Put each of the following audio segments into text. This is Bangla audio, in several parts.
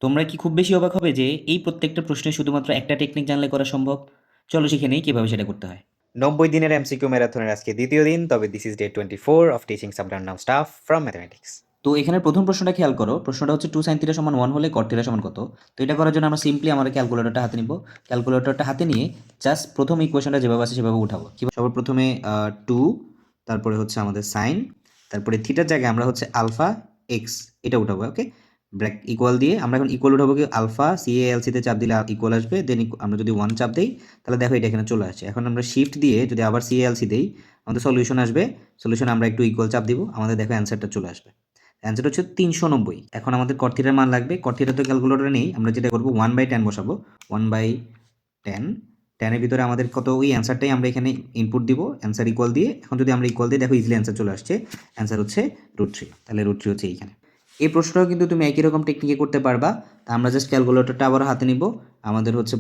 তোমরা কি খুব বেশি অবাক হবে যে এই প্রত্যেকটা প্রশ্নে শুধুমাত্র একটা টেকনিক জানলে করা সম্ভব? চলো শিখে নেই কিভাবে সেটা করতে হয়। 90 দিনের এমসিকিউ ম্যারাথনের আজকে দ্বিতীয় দিন, তবে this is day 24 of teaching some random stuff from mathematics. তো এখানে প্রথম প্রশ্নটা খেয়াল করো, প্রশ্নটা হচ্ছে 2 sin θ সমান 1 হলে cot θ সমান কত? তো এটা করার জন্য আমরা সিম্পলি আমার ক্যালকুলেটরটা হাতে নিব। ক্যালকুলেটরটা হাতে নিয়ে জাস্ট প্রথম ইকুয়েশনটা যেভাবে আছে সেভাবে উঠাবো। সবার প্রথমে 2, তারপরে হচ্ছে আমাদের সাইন, তারপরে থিটার জায়গায় আমরা হচ্ছে আলফা এক্স এটা উঠাবো। ওকে, ব্র্যাক ইকুয়াল দিয়ে আমরা এখন ইকুয়াল উঠাবো কি আলফা সিএএলসিতে চাপ দিলে ইকুয়াল আসবে, দেন আমরা যদি 1 চাপ দিই তাহলে দেখো এটা এখানে চলে আসছে। এখন আমরা শিফট দিয়ে যদি আবার সিএএলসি দিই আমাদের সলিউশন আসবে। সলিউশন আমরা একটু ইকুয়াল চাপ দিব, আমাদের দেখো অ্যান্সারটা চলে আসবে। অ্যান্সার হচ্ছে 390। এখন আমাদের কট থিটার মান লাগবে। কট থিটা তো ক্যালকুলেটরে নেই, আমরা যেটা করবো 1/10 বসাবো। 1/10, 10-এর ভিতরে আমাদের কত ওই অ্যান্সারটাই আমরা এখানে ইনপুট দিব, অ্যান্সার ইকুয়াল দিয়ে। এখন যদি আমরা ইকুয়াল দিয়ে দেখো ইজিলি অ্যান্সার চলে আসছে। অ্যান্সার হচ্ছে √3। তাহলে √3 হচ্ছে এইখানে। এই প্রশ্নটাও কিন্তু তুমি একই রকম টেকনিকে করতে পারবা। তা আমরা জাস্ট ক্যালকুলেটরটা আবার হাতে নিব। আমাদের হচ্ছে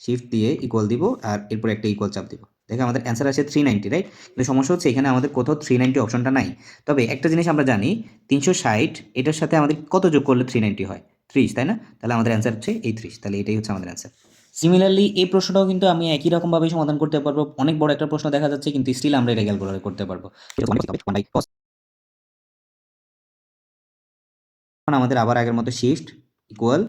শিফট দিয়ে ইকুয়াল দিব আর এরপর একটা ইকুয়াল চাপ দিব। দেখো আমাদের অ্যান্সার আসে 390, রাইট? কিন্তু সমস্যা হচ্ছে এখানে আমাদের কোথাও 390 অপশনটা নাই। তবে একটা জিনিস আমরা জানি, 360 এটার সাথে আমাদের কত যোগ করলে 390 হয়? 30, তাই না? তাহলে আমাদের অ্যান্সার হচ্ছে এই 30। তাহলে এটাই হচ্ছে আমাদের অ্যান্সার। সিমিলারলি এই প্রশ্নটাও কিন্তু আমি একই রকমভাবেই সমাধান করতে পারবো। অনেক বড় একটা প্রশ্ন দেখা যাচ্ছে কিন্তু স্টিল আমরা এটা ক্যালকুলেট করতে পারবো। এখন আমাদের আবার আগের মতো শিফট ইকুয়াল,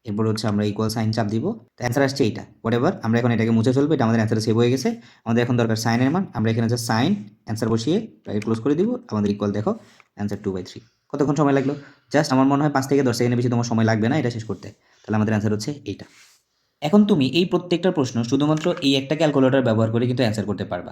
এরপর হচ্ছে আমরা ইকুয়াল সাইন চাপ দিব। তো অ্যান্সার আসছে এইটা। হোয়াটএভার, আমরা এখন এটাকে মুছে ফেলবো। এটা আমাদের অ্যান্সার সেভ হয়ে গেছে। আমাদের এখন দরকার সাইনের মান। আমরা এখানে জাস্ট সাইন অ্যান্সার বসিয়ে ব্র্যাকেট ক্লোজ করে দিব। আমাদের ইকুয়াল দেখো অ্যান্সার 2/3। কতক্ষণ সময় লাগলো? জাস্ট আমার মনে হয় 5 থেকে 10 সেকেন্ডের বেশি তোমার সময় লাগবে না এটা শেষ করতে। তাহলে আমাদের অ্যান্সার হচ্ছে এইটা। এখন তুমি এই প্রত্যেকটা প্রশ্ন শুধুমাত্র এই একটা ক্যালকুলেটর ব্যবহার করে কিন্তু অ্যান্সার করতে পারবা।